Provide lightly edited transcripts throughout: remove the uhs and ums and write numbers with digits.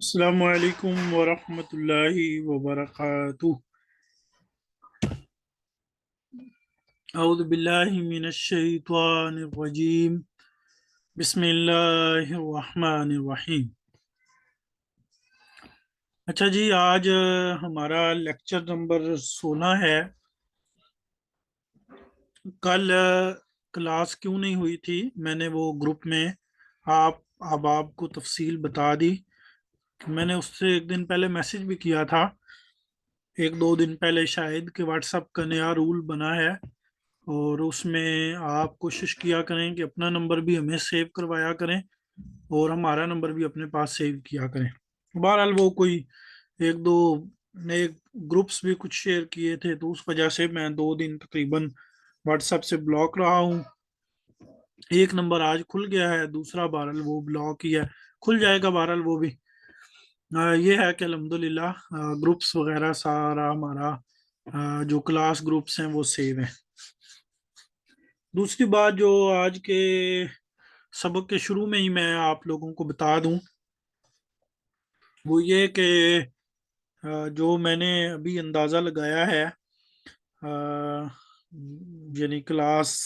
السلام علیکم ورحمۃ اللہ وبرکاتہ۔ اعوذ باللہ من الشیطان الرجیم، بسم اللہ الرحمن الرحیم۔ اچھا جی، آج ہمارا لیکچر نمبر 16 ہے۔ کل کلاس کیوں نہیں ہوئی تھی، میں نے وہ گروپ میں آپ کو تفصیل بتا دی۔ میں نے اس سے ایک دن پہلے میسج بھی کیا تھا، ایک دو دن پہلے شاید، کہ واٹس ایپ کا نیا رول بنا ہے اور اس میں آپ کوشش کیا کریں کہ اپنا نمبر بھی ہمیں سیو کروایا کریں اور ہمارا نمبر بھی اپنے پاس سیو کیا کریں۔ بہرحال وہ کوئی ایک دو نئے گروپس بھی کچھ شیئر کیے تھے، تو اس وجہ سے میں 2 دن تقریباً واٹس ایپ سے بلاک رہا ہوں۔ ایک نمبر آج کھل گیا ہے، دوسرا بہرحال وہ بلاک ہی ہے، کھل جائے گا بہرحال وہ بھی۔ یہ ہے کہ الحمدللہ گروپس وغیرہ سارا ہمارا جو کلاس گروپس ہیں وہ سیو ہیں۔ دوسری بات جو آج کے سبق کے شروع میں ہی میں آپ لوگوں کو بتا دوں، وہ یہ کہ جو میں نے ابھی اندازہ لگایا ہے یعنی کلاس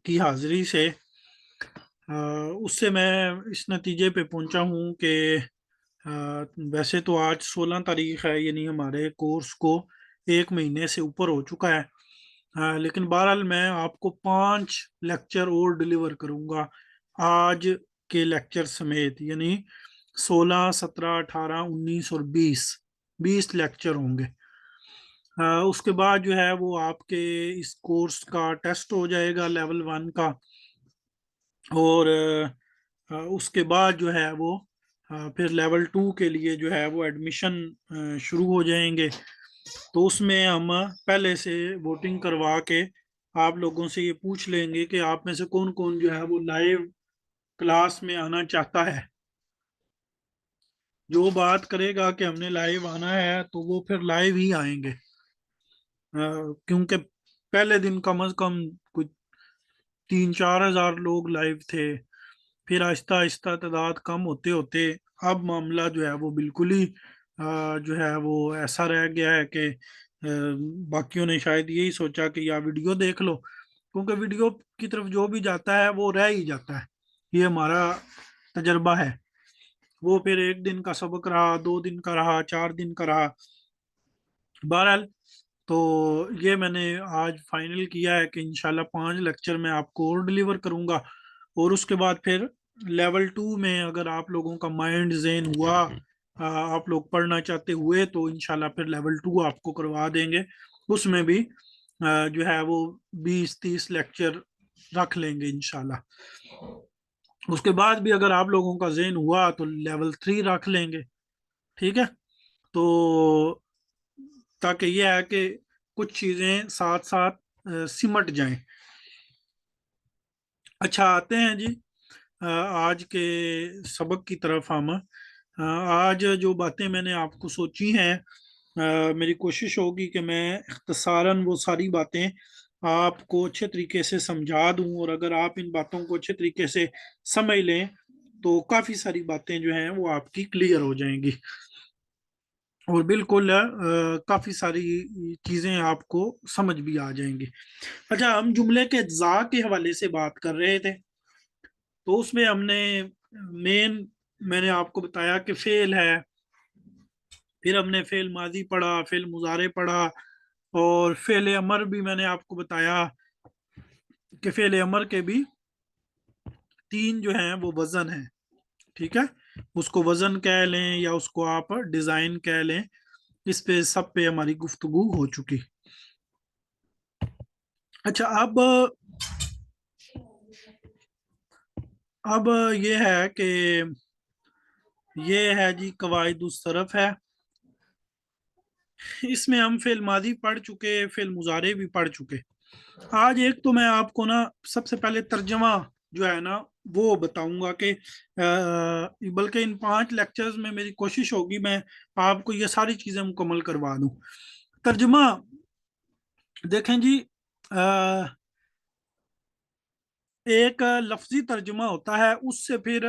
کی حاضری سے، اس سے میں اس نتیجے پہ پہنچا ہوں کہ ویسے تو آج 16 تاریخ ہے، یعنی ہمارے کورس کو 1 مہینے سے اوپر ہو چکا ہے، لیکن بہرحال میں آپ کو 5 لیکچر اور ڈیلیور کروں گا آج کے لیکچر سمیت، یعنی 16 17 18 19 اور 20 لیکچر ہوں گے۔ اس کے بعد جو ہے وہ آپ کے اس کورس کا ٹیسٹ ہو جائے گا لیول 1 کا، اور اس کے بعد جو ہے وہ پھر لیول 2 کے لیے جو ہے وہ ایڈمیشن شروع ہو جائیں گے۔ تو اس میں ہم پہلے سے ووٹنگ کروا کے آپ لوگوں سے یہ پوچھ لیں گے کہ آپ میں سے کون کون جو ہے وہ لائیو کلاس میں آنا چاہتا ہے۔ جو بات کرے گا کہ ہم نے لائیو آنا ہے تو وہ پھر لائیو ہی آئیں گے، کیونکہ پہلے دن کم از کم کچھ 3-4 ہزار لوگ لائیو تھے، پھر آہستہ آہستہ تعداد کم ہوتے ہوتے اب معاملہ جو ہے وہ بالکل ہی جو ہے وہ ایسا رہ گیا ہے کہ باقیوں نے شاید یہی سوچا کہ یا ویڈیو دیکھ لو، کیونکہ ویڈیو کی طرف جو بھی جاتا ہے وہ رہ ہی جاتا ہے، یہ ہمارا تجربہ ہے۔ وہ پھر 1 دن کا سبق رہا، 2 دن کا رہا، 4 دن کا رہا، بہرحال تو یہ میں نے آج فائنل کیا ہے کہ انشاءاللہ 5 لیکچر میں آپ کو اور ڈیلیور کروں گا، اور اس کے بعد پھر لیول 2 میں اگر آپ لوگوں کا مائنڈ ذہن ہوا، آپ لوگ پڑھنا چاہتے ہوئے، تو انشاءاللہ پھر لیول 2 آپ کو کروا دیں گے، اس میں بھی جو ہے وہ 20-30 لیکچر رکھ لیں گے انشاءاللہ۔ اس کے بعد بھی اگر آپ لوگوں کا ذہن ہوا تو لیول 3 رکھ لیں گے، ٹھیک ہے؟ تو تاکہ یہ ہے کہ کچھ چیزیں ساتھ ساتھ سمٹ جائیں۔ اچھا، آتے ہیں جی آج کے سبق کی طرف ہم۔ آج جو باتیں میں نے آپ کو سوچی ہیں، میری کوشش ہوگی کہ میں اختصاراً وہ ساری باتیں آپ کو اچھے طریقے سے سمجھا دوں، اور اگر آپ ان باتوں کو اچھے طریقے سے سمجھ لیں تو کافی ساری باتیں جو ہیں وہ آپ کی کلیئر ہو جائیں گی، اور بالکل کافی ساری چیزیں آپ کو سمجھ بھی آ جائیں گی۔ اچھا، ہم جملے کے اجزاء کے حوالے سے بات کر رہے تھے، تو اس میں ہم نے میں نے آپ کو بتایا کہ فعل ہے، پھر ہم نے فعل ماضی پڑھا، فعل مضارع پڑھا، اور فعل امر بھی میں نے آپ کو بتایا کہ فعل امر کے بھی 3 جو ہیں وہ وزن ہیں، ٹھیک ہے؟ اس کو وزن کہہ لیں یا اس کو آپ ڈیزائن کہہ لیں، اس پہ سب پہ ہماری گفتگو ہو چکی۔ اچھا، اب یہ ہے کہ یہ ہے جی قواعد الصرف ہے، اس میں ہم فعل ماضی پڑھ چکے، فعل مضارع بھی پڑھ چکے۔ آج ایک تو میں آپ کو نا سب سے پہلے ترجمہ جو ہے نا وہ بتاؤں گا کہ بلکہ ان 5 لیکچرز میں میری کوشش ہوگی میں آپ کو یہ ساری چیزیں مکمل کروا دوں۔ ترجمہ دیکھیں جی، ایک لفظی ترجمہ ہوتا ہے، اس سے پھر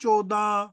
14।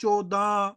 14।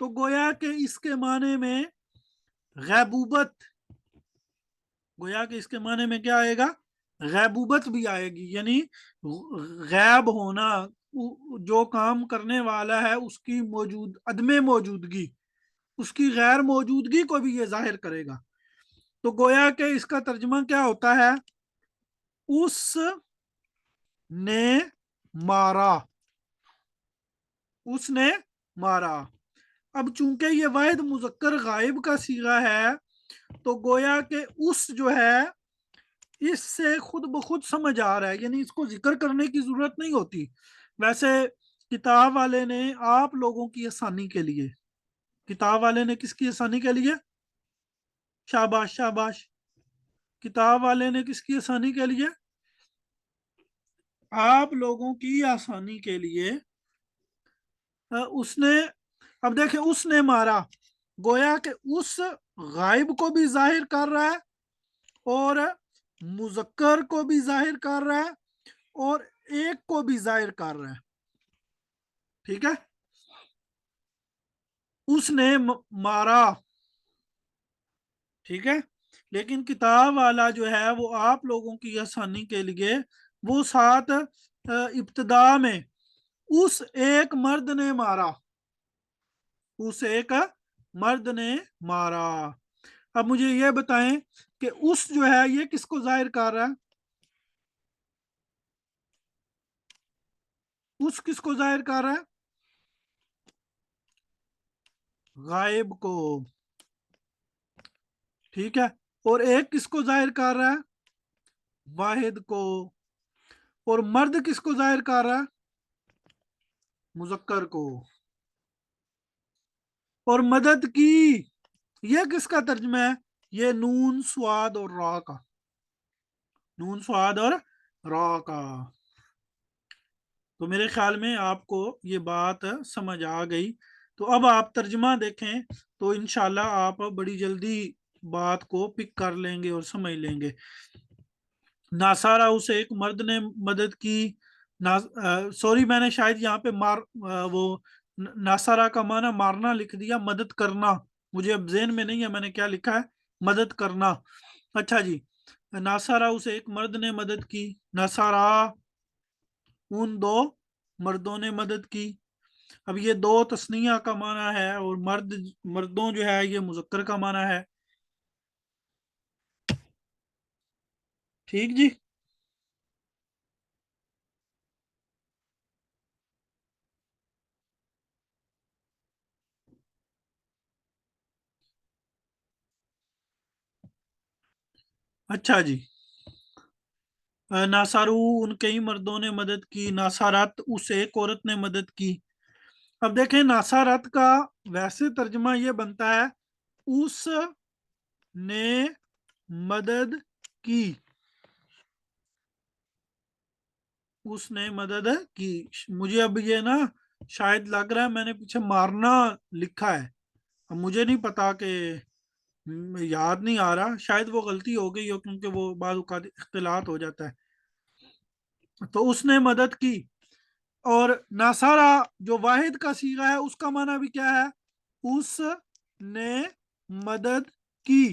تو گویا کہ اس کے معنی میں غیبوبت، گویا کہ اس کے معنی میں کیا آئے گا؟ غیبوبت بھی آئے گی، یعنی غیب ہونا، جو کام کرنے والا ہے اس کی عدم موجودگی، اس کی غیر موجودگی کو بھی یہ ظاہر کرے گا۔ تو گویا کہ اس کا ترجمہ کیا ہوتا ہے؟ اس نے مارا، اس نے مارا۔ اب چونکہ یہ واحد مذکر غائب کا صیغہ ہے تو گویا کہ اس جو ہے اس سے خود بخود سمجھ آ رہا ہے، یعنی اس کو ذکر کرنے کی ضرورت نہیں ہوتی۔ ویسے کتاب والے نے آپ لوگوں کی آسانی کے لیے، کتاب والے نے کس کی آسانی کے لیے؟ شاباش شاباش، کتاب والے نے کس کی آسانی کے لیے؟ آپ لوگوں کی آسانی کے لیے اس نے، اب دیکھیں اس نے مارا، گویا کہ اس غائب کو بھی ظاہر کر رہا ہے اور مذکر کو بھی ظاہر کر رہا ہے اور ایک کو بھی ظاہر کر رہا ہے، ٹھیک ہے؟ اس نے مارا، ٹھیک ہے؟ لیکن کتاب والا جو ہے وہ آپ لوگوں کی آسانی کے لیے وہ ساتھ ابتدا میں اس ایک مرد نے مارا، اس ایک مرد نے مارا۔ اب مجھے یہ بتائیں کہ اس جو ہے یہ کس کو ظاہر کر رہا ہے؟ اس کس کو ظاہر کر رہا ہے؟ غائب کو، ٹھیک ہے؟ اور ایک کس کو ظاہر کر رہا ہے؟ واحد کو۔ اور مرد کس کو ظاہر کر رہا ہے؟ مذکر کو۔ اور مدد کی، یہ کس کا ترجمہ ہے؟ یہ نون سواد اور را کا، نون سواد اور را کا۔ تو میرے خیال میں آپ کو یہ بات سمجھ آ گئی۔ تو اب آپ ترجمہ دیکھیں تو انشاءاللہ آپ بڑی جلدی بات کو پک کر لیں گے اور سمجھ لیں گے۔ ناصارہ اسے ایک مرد نے مدد کی، سوری میں نے شاید یہاں پہ وہ ناصارہ کا معنی مارنا لکھ دیا، مدد کرنا مجھے اب ذہن میں نہیں ہے میں نے کیا لکھا ہے، مدد کرنا۔ اچھا جی، ناصارہ اسے ایک مرد نے مدد کی، ناصارہ ان دو مردوں نے مدد کی۔ اب یہ دو تثنیہ کا معنی ہے اور مردوں جو ہے یہ مذکر کا معنی ہے، ٹھیک جی؟ اچھا جی، ناصارو ان کئی مردوں نے مدد کی، ناصارت اس ایک عورت نے مدد کی۔ اب دیکھیں ناصارت کا ویسے ترجمہ یہ بنتا ہے اس نے مدد کی، اس نے مدد کی۔ مجھے اب یہ نا شاید لگ رہا ہے میں نے پیچھے مارنا لکھا ہے، اب مجھے نہیں پتا کہ یاد نہیں آ رہا، شاید وہ غلطی ہو گئی ہو کیونکہ وہ بعض اوقات اختلاط ہو جاتا ہے۔ تو اس نے مدد کی۔ اور ناصارہ جو واحد کا صیغہ ہے اس کا معنی بھی کیا ہے؟ اس نے مدد کی۔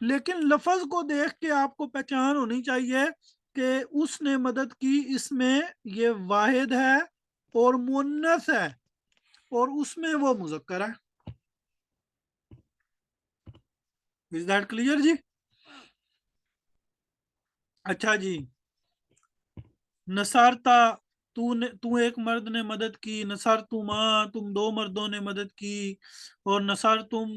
لیکن لفظ کو دیکھ کے آپ کو پہچان ہونی چاہیے کہ اس نے مدد کی، اس میں یہ واحد ہے اور مؤنث ہے اور اس میں وہ مذکر ہے۔ Is that clear جی؟ اچھا جی، نصارتا تو ایک مرد نے مدد کی، نصارتما تم دو مردوں نے مدد کی، اور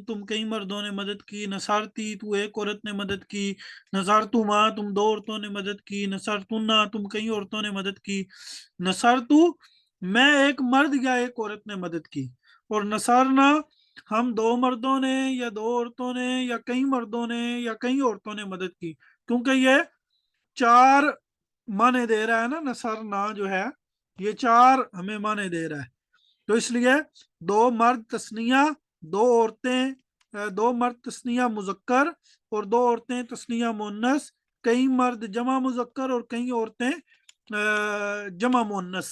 تم کئی مردوں نے مدد کی، نصارتی تو ایک عورت نے مدد کی، نصارتما تم دو عورتوں نے مدد کی، نصارتنا تم کئی عورتوں نے مدد کی، نصارتو میں ایک مرد یا ایک عورت نے مدد کی، اور نصارنا ہم دو مردوں نے یا دو عورتوں نے یا کئی مردوں نے یا کئی عورتوں نے مدد کی، کیونکہ یہ چار معنی دے رہا ہے نا، نصرنا جو ہے یہ چار ہمیں معنی دے رہا ہے، تو اس لیے دو مرد تثنیہ، دو عورتیں، دو مرد تثنیہ مذکر اور دو عورتیں تثنیہ مؤنث، کئی مرد جمع مذکر اور کئی عورتیں جمع مؤنث۔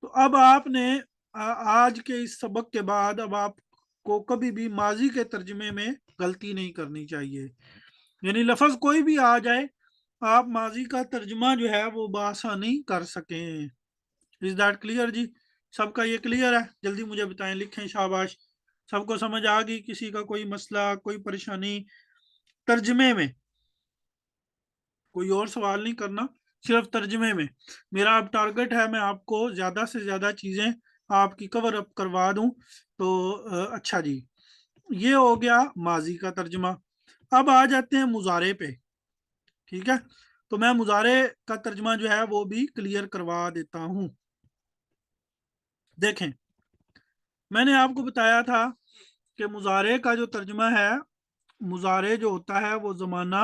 تو اب آپ نے آج کے اس سبق کے بعد اب آپ کو کبھی بھی ماضی کے ترجمے میں غلطی نہیں کرنی چاہیے، یعنی لفظ کوئی بھی آ جائے آپ ماضی کا ترجمہ جو ہے وہ بآسانی کر سکیں۔ از دیٹ کلیئر جی؟ سب کا یہ کلیئر ہے؟ جلدی مجھے بتائیں، لکھیں، شاباش۔ سب کو سمجھ آ گئی؟ کسی کا کوئی مسئلہ، کوئی پریشانی ترجمے میں؟ کوئی اور سوال نہیں کرنا، صرف ترجمے میں۔ میرا اب ٹارگٹ ہے میں آپ کو زیادہ سے زیادہ چیزیں آپ کی کور اپ کروا دوں تو اچھا جی، یہ ہو گیا ماضی کا ترجمہ۔ اب آ جاتے ہیں مضارع پہ، ٹھیک ہے؟ تو میں مضارع کا ترجمہ جو ہے وہ بھی کلیئر کروا دیتا ہوں۔ دیکھیں، میں نے آپ کو بتایا تھا کہ مضارع کا جو ترجمہ ہے، مضارع جو ہوتا ہے وہ زمانہ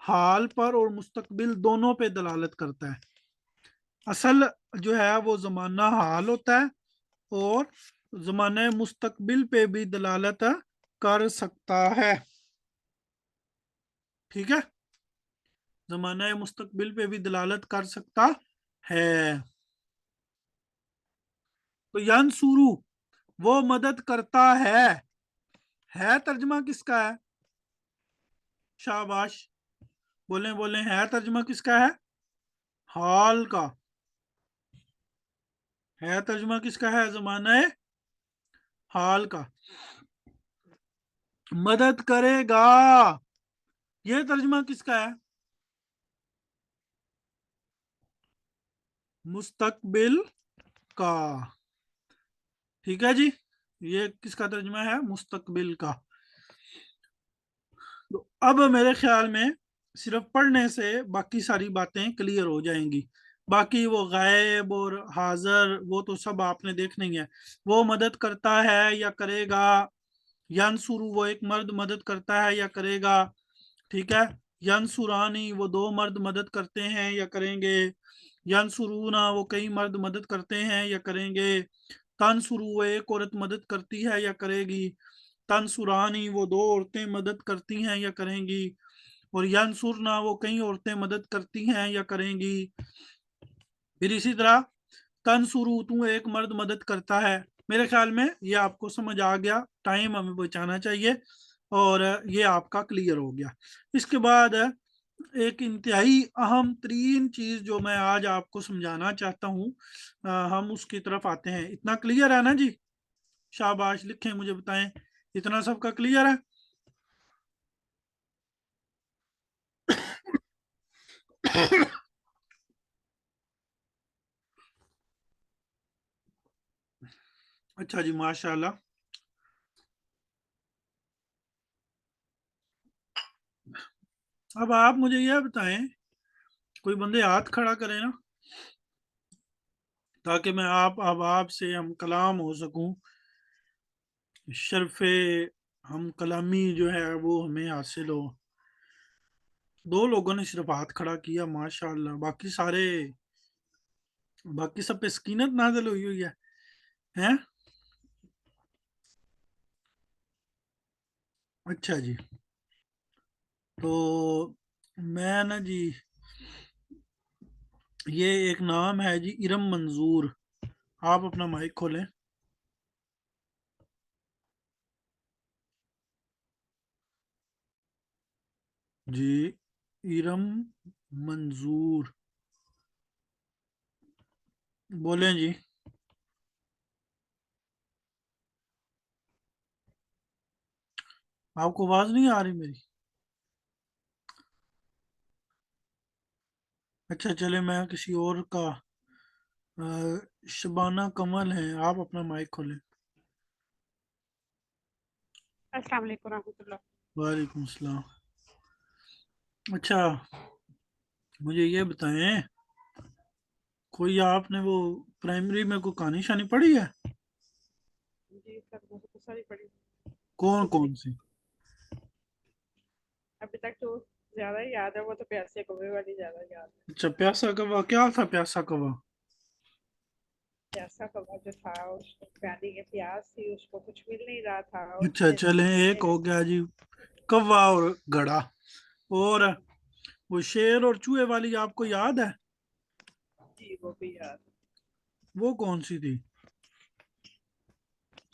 حال پر اور مستقبل دونوں پہ دلالت کرتا ہے۔ اصل جو ہے وہ زمانہ حال ہوتا ہے اور زمانہ مستقبل پہ بھی دلالت کر سکتا ہے، ٹھیک ہے؟ زمانہ مستقبل پہ بھی دلالت کر سکتا ہے۔ تو ینصرو وہ مدد کرتا ہے ترجمہ کس کا ہے؟ شاباش، بولیں بولیں، ہے ترجمہ کس کا ہے؟ حال کا ہے۔ ترجمہ کس کا ہے؟ زمانہ حال کا۔ مدد کرے گا، یہ ترجمہ کس کا ہے؟ مستقبل کا، ٹھیک ہے جی؟ یہ کس کا ترجمہ ہے؟ مستقبل کا۔ تو اب میرے خیال میں صرف پڑھنے سے باقی ساری باتیں کلیئر ہو جائیں گی۔ باقی وہ غائب اور حاضر وہ تو سب آپ نے دیکھنا ہی ہے۔ وہ مدد کرتا ہے یا کرے گا، ینصرو وہ ایک مرد مدد کرتا ہے یا کرے گا، ٹھیک ہے؟ ینصرانی وہ دو مرد مدد کرتے ہیں یا کریں گے، ینصرونا وہ کئی مرد مدد کرتے ہیں یا کریں گے، تنصرو وہ ایک عورت مدد کرتی ہے یا کرے گی، تنصرانی وہ دو عورتیں مدد کرتی ہیں یا کریں گی، اور ینصرنا وہ کئی عورتیں مدد کرتی ہیں یا کریں گی۔ پھر اسی طرح تنصرو تو ایک مرد مدد کرتا ہے۔ میرے خیال میں یہ آپ کو سمجھ آ گیا، ٹائم ہمیں بچانا چاہیے، اور یہ آپ کا کلیئر ہو گیا۔ اس کے بعد ایک انتہائی اہم ترین چیز جو میں آج آپ کو سمجھانا چاہتا ہوں، ہم اس کی طرف آتے ہیں۔ اتنا کلیئر ہے نا جی؟ شاباش، لکھیں، مجھے بتائیں، اتنا سب کا کلیئر ہے؟ اچھا جی، ماشاء اللہ۔ اب آپ مجھے یہ بتائیں، کوئی بندے ہاتھ کھڑا کریں نا، تاکہ میں اب آپ سے ہم کلام ہو سکوں، شرف ہم کلامی جو ہے وہ ہمیں حاصل ہو۔ دو لوگوں نے صرف ہاتھ کھڑا کیا، ماشاء اللہ، باقی سب پہ سکینت نازل ہوئی ہے، ہیں؟ اچھا جی، تو میں نا جی، یہ ایک نام ہے جی، ارم منظور، آپ اپنا مائک کھولیں۔ جی، ارم منظور، بولیں جی۔ آپ کو آواز نہیں آ رہی میری؟ اچھا چلے، میں کسی اور کا، شبانہ کمل ہے، آپ اپنا مائک کھولیں۔ السلام علیکم ورحمۃ اللہ۔ وعلیکم السلام۔ اچھا مجھے یہ بتائیں، کوئی آپ نے وہ پرائمری میں کوئی کہانی شانی پڑھی ہے؟ جی سر، بہت ساری پڑھی، کون کچھ کون نہیں سی؟ ابھی تک تو زیادہ یاد ہے، وہ تو پیاسے کوے والی زیادہ یاد ہے۔ اچھا، پیاسا کوا، کیا تھا پیاسا کوا؟ پیاسا کوا جو تھا، اس کو پیالی کے پیاس تھی، اس کو کچھ مل نہیں رہا تھا، اچھا چلیں، ایک ہو گیا جی کوا اور گھڑا، اور وہ شیر اور چوہے والی آپ کو یاد ہے؟ جی وہ بھی یاد ہے۔ وہ کون سی تھی؟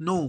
9।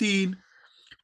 3।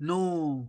9।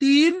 3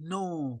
9।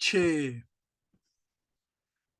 6।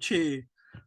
6।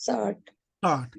60 60।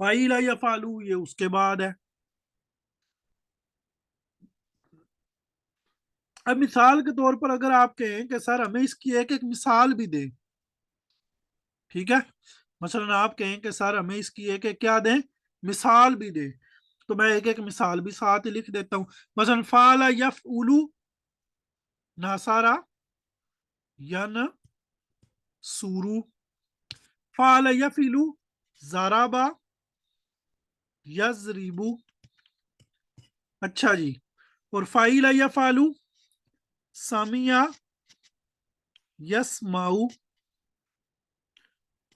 فائل یفعلو یہ اس کے بعد ہے. اب مثال کے طور پر اگر آپ کہیں کہ سر ہمیں اس کی ایک ایک مثال بھی دیں, ٹھیک ہے, مثلا آپ کہیں کہ سر ہمیں اس کی ایک ایک کیا دیں, مثال بھی دیں, تو میں ایک ایک مثال بھی ساتھ لکھ دیتا ہوں. مثلا فعل یفعلو نصر ینصر, فعل یفعلو ضرب یضرب. اچھا جی, اور فعل یفعلو سمع یسمع,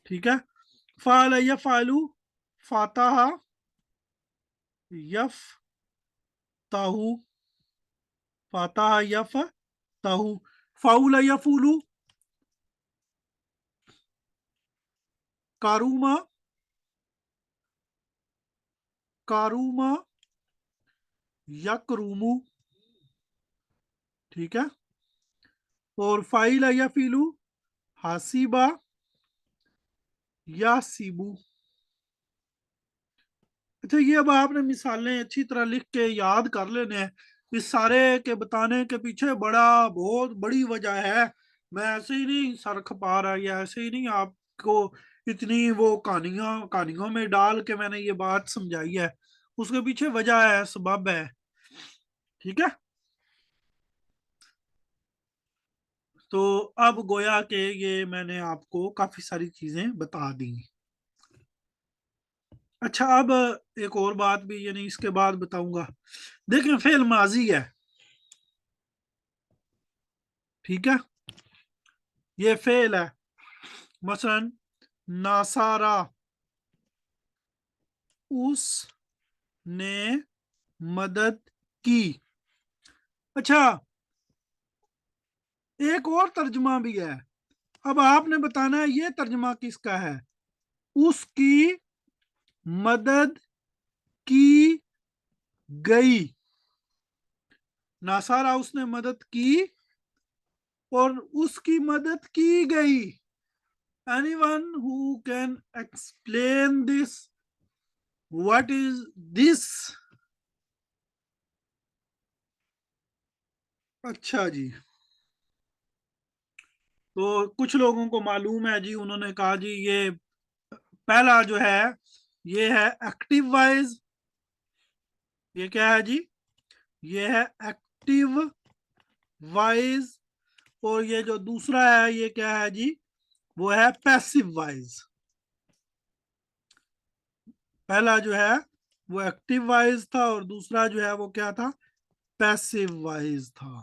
ٹھیک ہے. فعل یفعلو فتح یفتح, فتح یفتح. فعل یفعلو کرم کرم یکرم, ٹھیک ہے. اور فعل یفعلو حسب یحسب. اچھا, یہ اب آپ نے مثالیں اچھی طرح لکھ کے یاد کر لینے ہیں. اس سارے کے بتانے کے پیچھے بہت بڑی وجہ ہے. میں ایسے ہی نہیں سر کھپا رہا, یا ایسے ہی نہیں آپ کو اتنی وہ کہانیوں میں ڈال کے میں نے یہ بات سمجھائی ہے. اس کے پیچھے وجہ ہے, سبب ہے, ٹھیک ہے. تو اب گویا کہ یہ میں نے آپ کو کافی ساری چیزیں بتا دی. اچھا, اب ایک اور بات بھی یعنی اس کے بعد بتاؤں گا. دیکھیں فعل ماضی ہے, ٹھیک ہے, یہ فعل ہے. مثلا ناصارا اس نے مدد کی. اچھا, ایک اور ترجمہ بھی ہے. اب آپ نے بتانا ہے یہ ترجمہ کس کا ہے. اس کی مدد کی گئی. ناصارا اس نے مدد کی اور اس کی مدد کی گئی. Anyone who can explain this? What is this? اچھا جی, تو کچھ لوگوں کو معلوم ہے جی, انہوں نے کہا جی یہ پہلا جو ہے یہ ہے ایکٹیو وائز. یہ کیا ہے جی, یہ ہے ایکٹیو وائز. اور یہ جو دوسرا ہے یہ کیا ہے جی, وہ ہے پیسیو وائز. پہلا جو ہے وہ ایکٹیو وائز تھا اور دوسرا جو ہے وہ کیا تھا, پیسیو وائز تھا.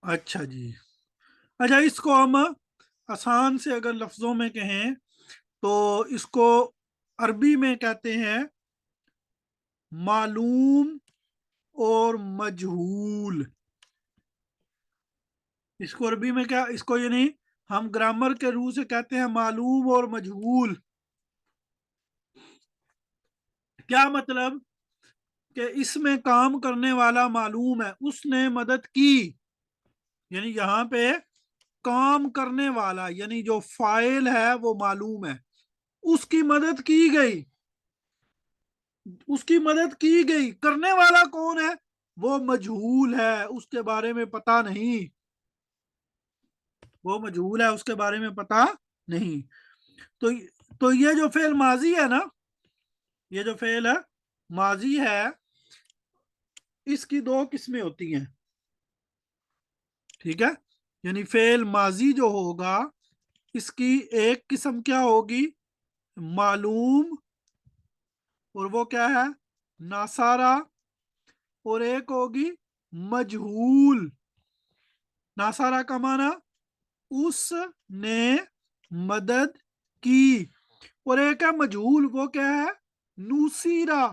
اچھا جی, اچھا اس کو ہم آسان سے اگر لفظوں میں کہیں تو اس کو عربی میں کہتے ہیں معلوم اور مجہول. اس کو عربی میں کیا, اس کو یعنی ہم گرامر کے روح سے کہتے ہیں معلوم اور مجہول. کیا مطلب کہ اس میں کام کرنے والا معلوم ہے, اس نے مدد کی, یعنی یہاں پہ کام کرنے والا یعنی جو فاعل ہے وہ معلوم ہے. اس کی مدد کی گئی, اس کی مدد کی گئی. کرنے والا کون ہے, وہ مجہول ہے, اس کے بارے میں پتہ نہیں, وہ مجہول ہے, اس کے بارے میں پتہ نہیں. تو یہ جو فعل ماضی ہے نا, یہ جو فعل ماضی ہے اس کی دو قسمیں ہوتی ہیں, ٹھیک ہے. یعنی فعل ماضی جو ہوگا اس کی ایک قسم کیا ہوگی, معلوم, اور وہ کیا ہے, ناصارا. اور ایک ہوگی مجہول. ناصارا کا معنی اس نے مدد کی, اور ایک ہے مجہول, وہ کیا ہے, نوسیرا.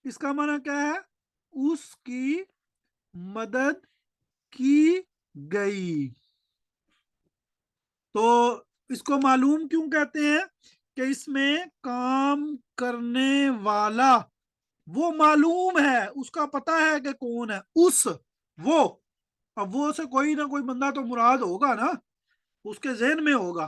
اس کا معنی کیا ہے, اس کی مدد کی گئی. تو اس کو معلوم کیوں کہتے ہیں کہ اس میں کام کرنے والا وہ معلوم ہے, اس کا پتہ ہے کہ کون ہے, وہ. اب وہ سے کوئی نہ کوئی بندہ تو مراد ہوگا نا, اس کے ذہن میں ہوگا.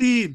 3,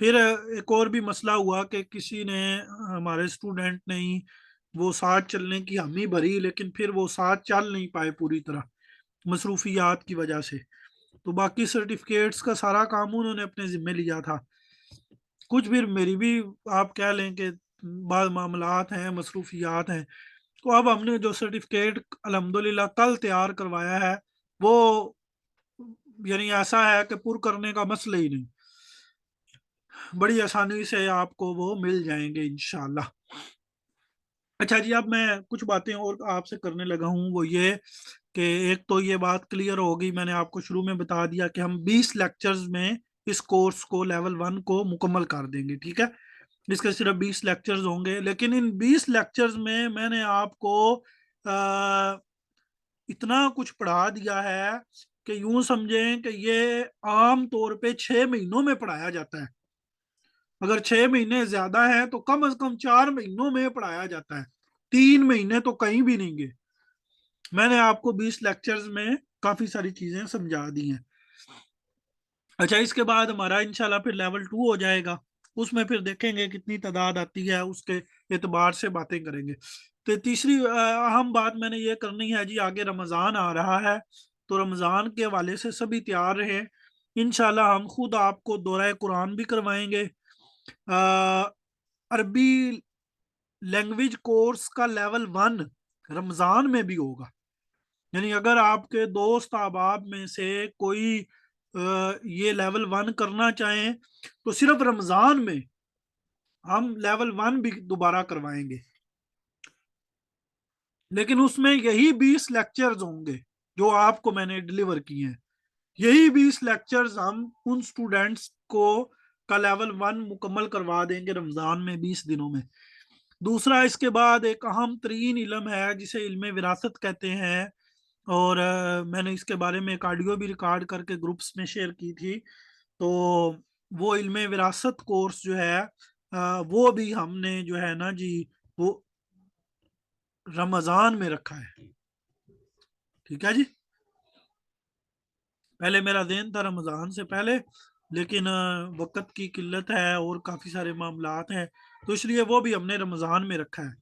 پھر ایک اور بھی مسئلہ ہوا کہ کسی نے ہمارے اسٹوڈنٹ نے ہی وہ ساتھ چلنے کی ہم ہی بھری، لیکن پھر وہ ساتھ چل نہیں پائے پوری طرح مصروفیات کی وجہ سے، تو باقی سرٹیفکیٹس کا سارا کام انہوں نے اپنے ذمے لیا تھا، کچھ پھر میری بھی آپ کہہ لیں کہ بعض معاملات ہیں، مصروفیات ہیں، تو اب ہم نے جو سرٹیفکیٹ الحمدللہ کل تیار کروایا ہے وہ یعنی ایسا ہے کہ پر کرنے کا مسئلہ ہی نہیں، بڑی آسانی سے آپ کو وہ مل جائیں گے انشاءاللہ۔ اچھا جی، اب میں کچھ باتیں اور آپ سے کرنے لگا ہوں، وہ یہ کہ ایک تو یہ بات کلیئر ہوگی، میں نے آپ کو شروع میں بتا دیا کہ ہم 20 لیکچرز میں اس کورس کو لیول 1 کو مکمل کر دیں گے، ٹھیک ہے، اس کے صرف 20 لیکچرز ہوں گے، لیکن ان 20 لیکچرز میں نے آپ کو اتنا کچھ پڑھا دیا ہے کہ یوں سمجھیں کہ یہ عام طور پہ 6 مہینوں میں پڑھایا جاتا ہے، اگر 6 مہینے زیادہ ہیں تو کم از کم 4 مہینوں میں پڑھایا جاتا ہے، 3 مہینے تو کہیں بھی نہیں گے۔ میں نے آپ کو 20 لیکچرز میں کافی ساری چیزیں سمجھا دی ہیں۔ اچھا، اس کے بعد ہمارا انشاءاللہ پھر لیول 2 ہو جائے گا، اس میں پھر دیکھیں گے کتنی تعداد آتی ہے، اس کے اعتبار سے باتیں کریں گے۔ تو تیسری اہم بات میں نے یہ کرنی ہے جی، آگے رمضان آ رہا ہے، تو رمضان کے حوالے سے سبھی تیار رہیں، انشاءاللہ ہم خود آپ کو دورہ قرآن بھی کروائیں گے، عربی لینگویج کورس کا لیول 1 رمضان میں بھی ہوگا، یعنی اگر آپ کے دوست احباب میں سے کوئی یہ لیول 1 کرنا چاہیں تو صرف رمضان میں ہم لیول 1 بھی دوبارہ کروائیں گے، لیکن اس میں یہی 20 لیکچرز ہوں گے جو آپ کو میں نے ڈیلیور کیے ہیں، یہی 20 لیکچرز ہم ان سٹوڈنٹس کو کا لیول 1 مکمل کروا دیں گے رمضان میں 20 دنوں میں۔ دوسرا، اس کے بعد ایک اہم ترین علم ہے جسے علم وراثت کہتے ہیں، اور میں نے اس کے بارے میں ایک آڈیو بھی ریکارڈ کر کے گروپس میں شیئر کی تھی، تو وہ علم وراثت کورس جو ہے وہ بھی ہم نے جو ہے نا جی وہ رمضان میں رکھا ہے، ٹھیک ہے جی، پہلے میرا ذہن تھا رمضان سے پہلے، لیکن وقت کی قلت ہے اور کافی سارے معاملات ہیں، تو اس لیے وہ بھی ہم نے رمضان میں رکھا ہے۔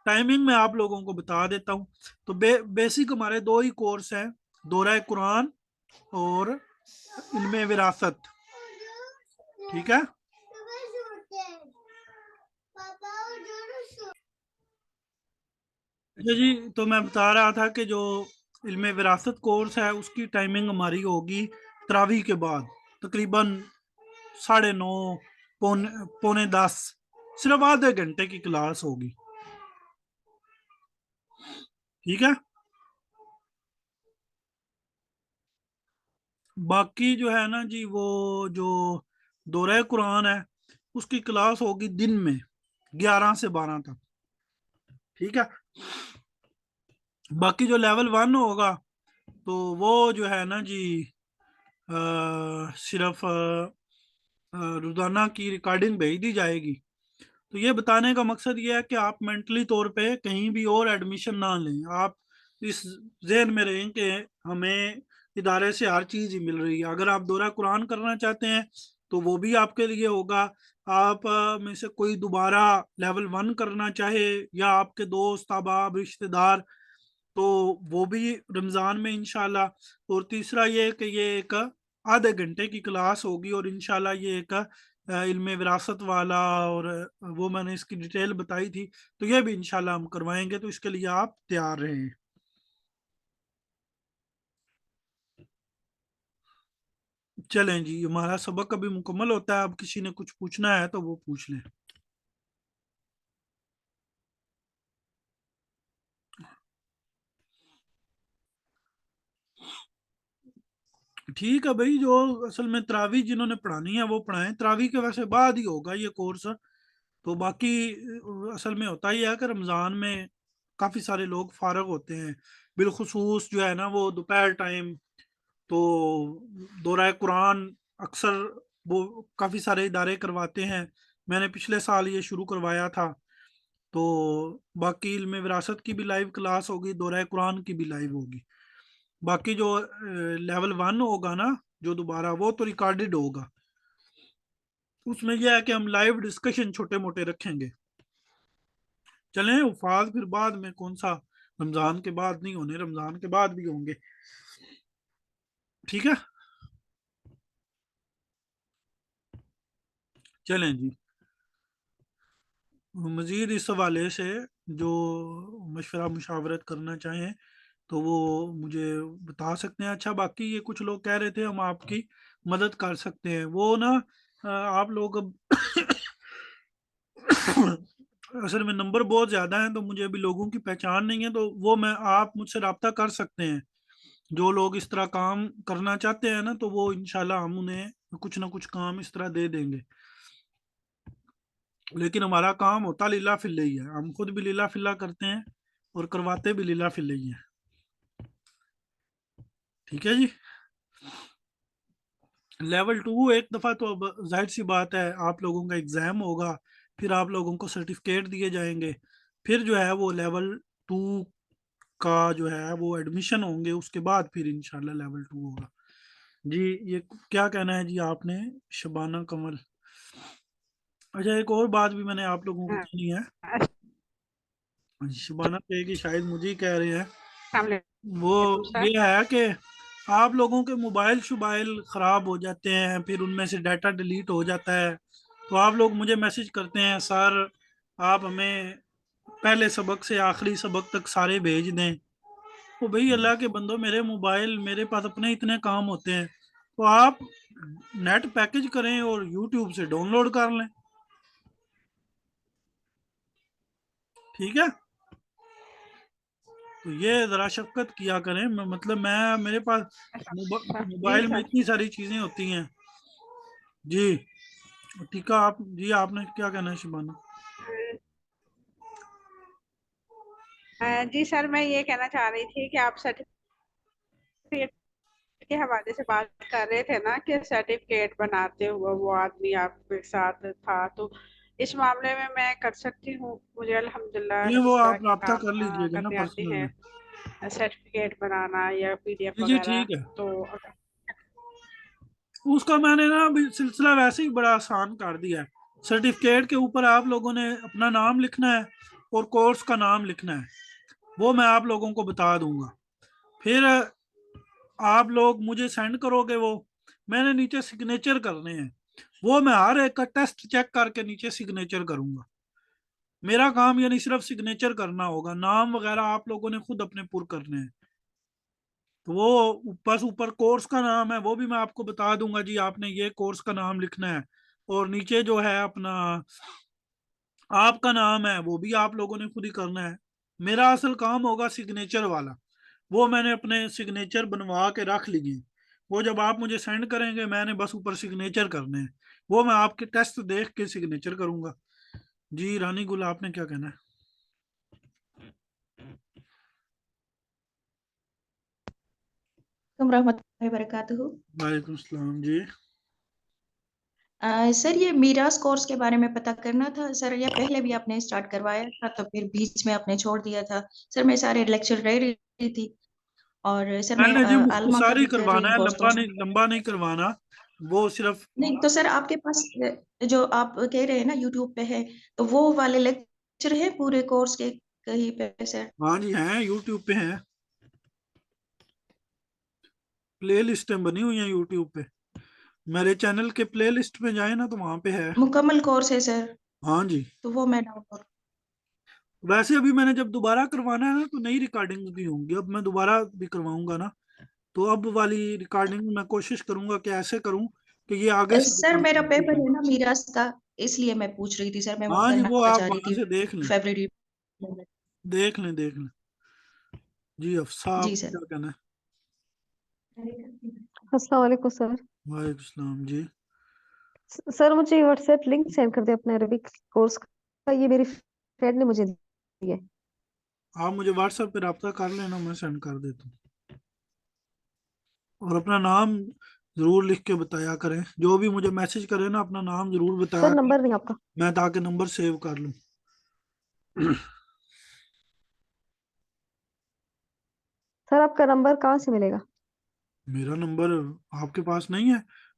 ٹائمنگ میں آپ لوگوں کو بتا دیتا ہوں، تو بیسک ہمارے 2 ہی کورس ہیں، دورہ قرآن اور علم وراثت، ٹھیک ہے۔ اچھا جی، تو میں بتا رہا تھا کہ جو علم وراثت کورس ہے اس کی ٹائمنگ ہماری ہوگی تراویح کے بعد، تقریباً 9:30 پونے 10، صرف آدھے گھنٹے کی کلاس ہوگی، ٹھیک ہے۔ باقی جو ہے نا جی وہ جو دورہ قرآن ہے اس کی کلاس ہوگی دن میں 11 سے 12 تک، ٹھیک ہے۔ باقی جو لیول 1 ہوگا تو وہ جو ہے نا جی صرف روزانہ کی ریکارڈنگ بھیج دی جائے گی، تو یہ بتانے کا مقصد یہ ہے کہ آپ مینٹلی طور پہ کہیں بھی اور ایڈمیشن نہ لیں، آپ اس ذہن میں رہیں کہ ہمیں ادارے سے ہر چیز ہی مل رہی ہے، اگر آپ دورہ قرآن کرنا چاہتے ہیں تو وہ بھی آپ کے لیے ہوگا، آپ میں سے کوئی دوبارہ لیول 1 کرنا چاہے یا آپ کے دوست احباب رشتہ دار، تو وہ بھی رمضان میں انشاءاللہ۔ اور تیسرا یہ کہ یہ ایک آدھے گھنٹے کی کلاس ہوگی، اور انشاءاللہ یہ ایک علم وراثت والا، اور وہ میں نے اس کی ڈیٹیل بتائی تھی، تو یہ بھی انشاءاللہ ہم کروائیں گے، تو اس کے لیے آپ تیار رہیں۔ چلیں جی، ہمارا سبق ابھی مکمل ہوتا ہے، اب کسی نے کچھ پوچھنا ہے تو وہ پوچھ لیں۔ ٹھیک ہے بھائی، جو اصل میں تراویح جنہوں نے پڑھانی ہے وہ پڑھائیں، تراویح کے ویسے بعد ہی ہوگا یہ کورس، تو باقی اصل میں ہوتا ہی ہے کہ رمضان میں کافی سارے لوگ فارغ ہوتے ہیں، بالخصوص جو ہے نا وہ دوپہر ٹائم، تو دورہ قرآن اکثر وہ کافی سارے ادارے کرواتے ہیں، میں نے پچھلے سال یہ شروع کروایا تھا، تو باقی علم وراثت کی بھی لائیو کلاس ہوگی، دورہ قرآن کی بھی لائیو ہوگی، باقی جو لیول 1 ہوگا نا جو دوبارہ، وہ تو ریکارڈڈ ہوگا، اس میں یہ ہے کہ ہم لائیو ڈسکشن چھوٹے موٹے رکھیں گے. چلیں وفات پھر بعد میں کون سا رمضان کے بعد نہیں ہونے, رمضان کے بعد بھی ہوں گے. ٹھیک ہے چلیں جی. مزید اس حوالے سے جو مشورہ مشاورت کرنا چاہیں تو وہ مجھے بتا سکتے ہیں. اچھا باقی یہ کچھ لوگ کہہ رہے تھے ہم آپ کی مدد کر سکتے ہیں. وہ نا آپ لوگ اب اصل میں نمبر بہت زیادہ ہیں تو مجھے ابھی لوگوں کی پہچان نہیں ہے, تو وہ میں آپ مجھ سے رابطہ کر سکتے ہیں. جو لوگ اس طرح کام کرنا چاہتے ہیں نا تو وہ انشاءاللہ ہم انہیں کچھ نہ کچھ کام اس طرح دے دیں گے. لیکن ہمارا کام ہوتا للہ فی اللہ ہی ہے, ہم خود بھی للہ فی اللہ کرتے ہیں اور کرواتے بھی للہ فی اللہ ہی ہیں. ٹھیک ہے جی. لیول 2 ایک دفعہ تو اب ظاہر سی بات ہے آپ لوگوں کا ایگزام ہوگا, پھر آپ لوگوں کو سرٹیفکیٹ دیے جائیں گے, پھر جو ہے وہ لیول 2 کا جو ہے وہ ایڈمیشن ہوں گے, اس کے بعد پھر انشاءاللہ لیول 2 ہوگا. جی یہ کیا کہنا ہے جی آپ نے شبانہ کمل؟ اچھا ایک اور بات بھی میں نے آپ لوگوں کو کہنی ہے. شبانہ کہے کہ شاید مجھے ہی کہہ رہے ہیں, السلام علیکم وہ سر. یہ ہے کہ آپ لوگوں کے موبائل شبائل خراب ہو جاتے ہیں, پھر ان میں سے ڈیٹا ڈیلیٹ ہو جاتا ہے, تو آپ لوگ مجھے میسج کرتے ہیں سر آپ ہمیں پہلے سبق سے آخری سبق تک سارے بھیج دیں. تو بھئی اللہ کے بندو, میرے موبائل میرے پاس اپنے اتنے کام ہوتے ہیں, تو آپ نیٹ پیکج کریں اور یوٹیوب سے ڈاؤن لوڈ کر لیں. ٹھیک ہے تو یہ ذرا شفقت کیا کریں. مطلب میرے پاس موبائل میں اتنی ساری چیزیں ہوتی ہیں. جی ٹھیک ہے. آپ جی آپ نے کیا کہنا ہے شبانہ؟ جی سر میں یہ کہنا چاہ رہی تھی کہ آپ سرٹیفکیٹ کے حوالے سے بات کر رہے تھے نا کہ سرٹیفکیٹ بناتے ہوئے وہ آدمی آپ کے ساتھ تھا, تو اس معاملے میں کر سکتی ہوں. مجھے الحمدللہ جی وہ اس طرح آپ کے رابطہ کام کر لیجئے گا نا کرنے آتے پرسنل ہیں, میں. سرٹیفکیٹ بنانا یا PDF جی جی وغیرہ. ٹھیک ہے. تو اس کا میں نے نا ابھی سلسلہ ویسے ہی بڑا آسان کر دیا ہے. سرٹیفکیٹ کے اوپر آپ لوگوں نے اپنا نام لکھنا ہے اور کورس کا نام لکھنا ہے, وہ میں آپ لوگوں کو بتا دوں گا. پھر آپ لوگ مجھے سینڈ کرو گے, وہ میں نے نیچے سگنیچر کرنے ہیں, وہ میں ہر ایک کا ٹیسٹ چیک کر کے نیچے سگنیچر کروں گا. میرا کام یعنی صرف سگنیچر کرنا ہوگا, نام وغیرہ آپ لوگوں نے خود اپنے پر کرنے ہیں. تو وہ بس اوپر کورس کا نام ہے وہ بھی میں آپ کو بتا دوں گا, جی آپ نے یہ کورس کا نام لکھنا ہے, اور نیچے جو ہے اپنا آپ کا نام ہے وہ بھی آپ لوگوں نے خود ہی کرنا ہے. میرا اصل کام ہوگا سگنیچر والا, وہ میں نے اپنے سگنیچر بنوا کے رکھ لیے, وہ جب آپ مجھے سینڈ کریں گے میں نے بس اوپر سگنیچر کرنے ہیں, وہ میں آپ کے ٹیسٹ دیکھ کے سگنیچر کروں گا. جی رانی گل آپ نے کیا کہنا ہے؟ رحمۃ اللہ وبرکاتہ. وعلیکم السلام. جی سر یہ میراث کورس کے بارے میں پتہ کرنا تھا سر. یہ پہلے بھی آپ نے اسٹارٹ کروایا تھا تو پھر بیچ میں آپ نے چھوڑ دیا تھا سر. میں سارے لیکچر رہ رہی تھی, اور سر میں پہلے جی عالمہ کا مختصاری بھی کر رہی کروانا ہوں ہے, کورس. لمبا نہیں کروانا, وہ صرف نہیں تو سر آپ کے پاس جو آپ کہہ رہے ہیں نا یوٹیوب پہ ہے, تو وہ والے لیکچر ہے پورے کورس کے کہیں پہ سر؟ ہاں جی ہیں, یوٹیوب پہ ہیں, پلے لسٹیں بنی ہوئی ہیں یوٹیوب پہ. میرے چینل کے پلے لسٹ پہ جائیں نا تو وہاں پہ ہے. مکمل کورس ہے سر؟ ہاں جی. تو وہ میں ڈاؤن لوڈ. ویسے ابھی میں نے جب دوبارہ کروانا ہے نا تو نئی ریکارڈنگ بھی ہوں گی, اب میں دوبارہ بھی کرواؤں گا نا, تو اب والی ریکارڈنگ میں کوشش کروں گا کہ ایسے کروں کہ یہ آگے سے سر میرا پیپر ہے نا میراث کا, اس لیے میں پوچھ رہی تھی سر. میں وہ ہاں جی کرنا وہ آپ چاہ رہی وہاں تھی سے دیکھ لیں فیبرری. دیکھ لیں. جی افسا آپ جی سر. کیا کہنا ہے؟ السلام علیکم سر. وعلیکم السلام. جی سر مجھے واٹس ایپ لنک سینڈ کر دیں اپنے عربک کورس کا, یہ میری فرینڈ نے مجھے دیا ہے. آپ مجھے واٹس ایپ پہ رابطہ کر لینا, میں سینڈ کر دیتا ہوں. اور اپنا نام ضرور لکھ کے بتایا کریں, جو بھی مجھے میسج کرے نا اپنا نام ضرور بتایا سر کریں, نمبر نہیں آپ کا؟ میں تاکہ نمبر سیو کر لوں. سر آپ کا نمبر کہاں سے ملے گا؟ میرا نمبر آپ کے پاس نہیں ہے؟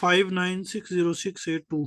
596068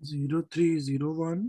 0301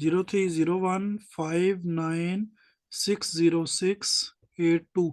0301596068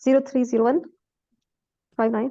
0301 59